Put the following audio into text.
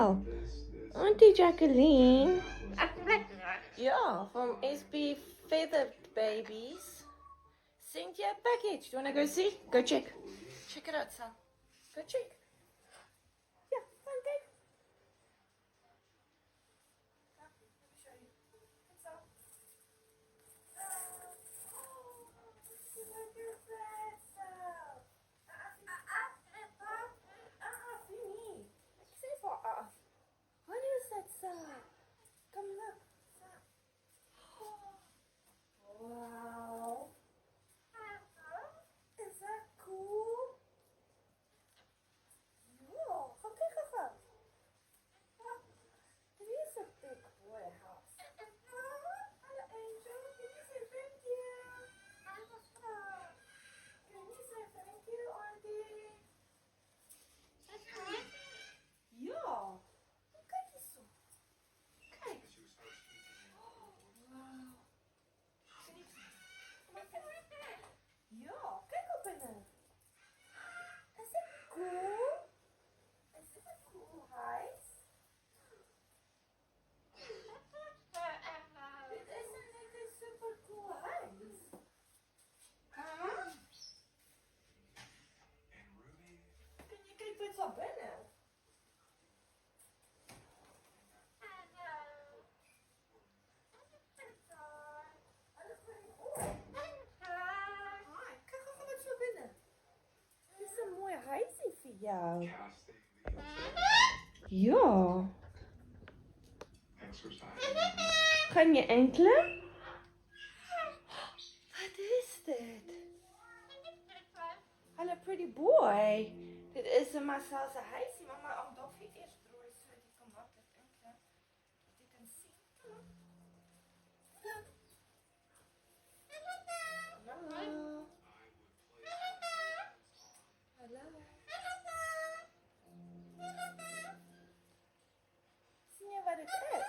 Oh, Auntie Jacqueline. Yeah, from SB Feathered Babies. Sent you a package. Do you want to go see? Go check. Check it out, son. Go check. Yeah, come on, Dave. Come, let me show you. What's up? You like your pretzel? Fini. C'est for What is that, son? Come look. Son. Wow. Is that cool? Yeah. Okay, Kaka. It is a big boy house. Hello, Angel. Can you say thank you? Can you say thank you, Auntie? Yeah. Kijk eens zo. Kijk. Wow. Ja, kijk op binnen. Is it cool? Is it a cool house? Dit is een super cool huis. Huh? Kun je kijken wat er binnen? Alles pretty cool. Hi, kijk even wat er binnen. Dit is een mooi huisje voor jou. Ja. Gaan je enkele? Wat is dit? Hallo pretty boy. Dit is een massage huisje. Mama, om dat je eerst droog so die kan makkelijk enkele. Dat je kan zien. Hallo. Hallo. Zie je wat het is?